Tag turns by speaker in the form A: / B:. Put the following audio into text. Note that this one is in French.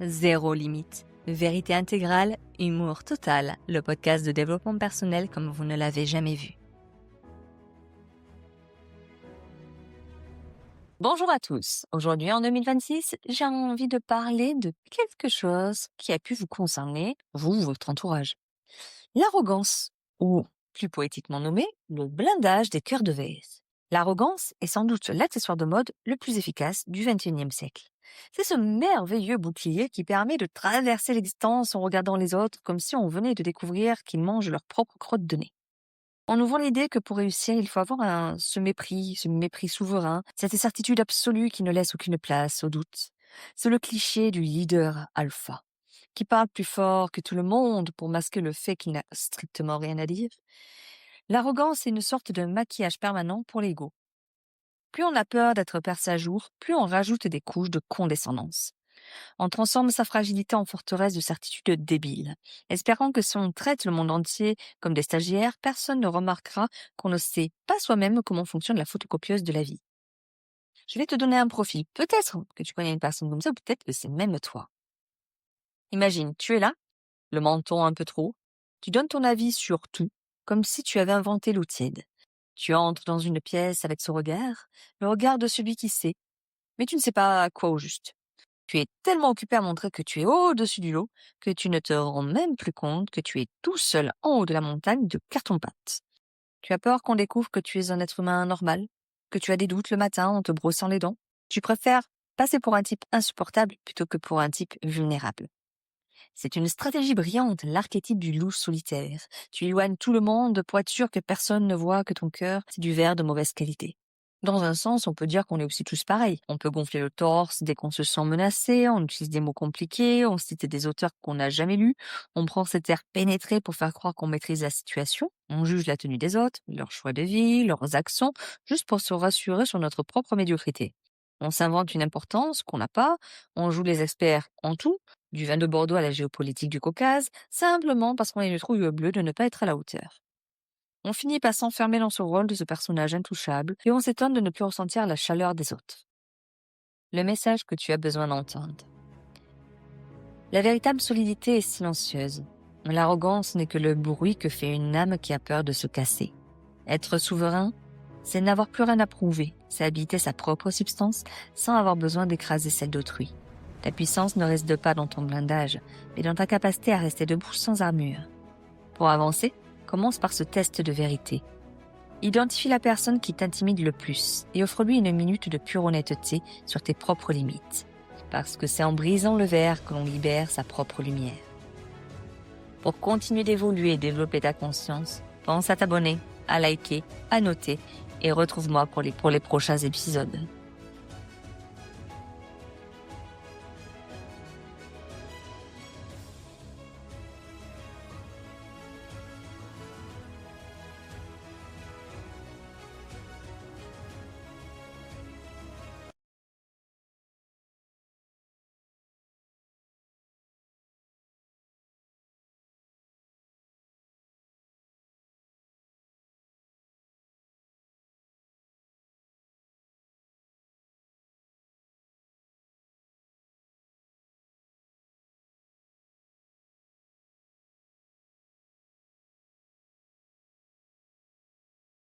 A: zéro limite. Vérité intégrale, humour total, le podcast de développement personnel comme vous ne l'avez jamais vu. Bonjour à tous. Aujourd'hui, en 2026, j'ai envie de parler de quelque chose qui a pu vous concerner, vous ou votre entourage. L'arrogance, ou plus poétiquement nommé, le blindage des cœurs de vase. L'arrogance est sans doute l'accessoire de mode le plus efficace du XXIe siècle. C'est ce merveilleux bouclier qui permet de traverser l'existence en regardant les autres comme si on venait de découvrir qu'ils mangent leur propre crotte de nez. On nous vend l'idée que pour réussir, il faut avoir ce mépris souverain, cette certitude absolue qui ne laisse aucune place au doute. C'est le cliché du leader alpha, qui parle plus fort que tout le monde pour masquer le fait qu'il n'a strictement rien à dire. L'arrogance est une sorte de maquillage permanent pour l'ego. Plus on a peur d'être percé à jour, plus on rajoute des couches de condescendance. On transforme sa fragilité en forteresse de certitude débile. Espérant que si on traite le monde entier comme des stagiaires, personne ne remarquera qu'on ne sait pas soi-même comment fonctionne la photocopieuse de la vie. Je vais te donner un profil. Peut-être que tu connais une personne comme ça, ou peut-être que c'est même toi. Imagine, tu es là, le menton un peu trop, tu donnes ton avis sur tout, comme si tu avais inventé l'eau tiède. Tu entres dans une pièce avec ce regard, le regard de celui qui sait, mais tu ne sais pas quoi au juste. Tu es tellement occupé à montrer que tu es au-dessus du lot que tu ne te rends même plus compte que tu es tout seul en haut de la montagne de carton-pâte. Tu as peur qu'on découvre que tu es un être humain normal, que tu as des doutes le matin en te brossant les dents. Tu préfères passer pour un type insupportable plutôt que pour un type vulnérable. C'est une stratégie brillante, l'archétype du loup solitaire. Tu éloignes tout le monde pour être sûr que personne ne voit que ton cœur, c'est du verre de mauvaise qualité. Dans un sens, on peut dire qu'on est aussi tous pareils. On peut gonfler le torse dès qu'on se sent menacé, on utilise des mots compliqués, on cite des auteurs qu'on n'a jamais lus, on prend cet air pénétré pour faire croire qu'on maîtrise la situation, on juge la tenue des autres, leur choix de vie, leurs actions, juste pour se rassurer sur notre propre médiocrité. On s'invente une importance qu'on n'a pas, on joue les experts en tout, du vin de Bordeaux à la géopolitique du Caucase, simplement parce qu'on est une trouille bleue de ne pas être à la hauteur. On finit par s'enfermer dans ce rôle de ce personnage intouchable et on s'étonne de ne plus ressentir la chaleur des autres. Le message que tu as besoin d'entendre. La véritable solidité est silencieuse. L'arrogance n'est que le bruit que fait une âme qui a peur de se casser. Être souverain, c'est n'avoir plus rien à prouver, c'est habiter sa propre substance sans avoir besoin d'écraser celle d'autrui. Ta puissance ne réside pas dans ton blindage, mais dans ta capacité à rester debout sans armure. Pour avancer, commence par ce test de vérité. Identifie la personne qui t'intimide le plus et offre-lui une minute de pure honnêteté sur tes propres limites. Parce que c'est en brisant le verre que l'on libère sa propre lumière. Pour continuer d'évoluer et développer ta conscience, pense à t'abonner, à liker, à noter et retrouve-moi pour les prochains épisodes.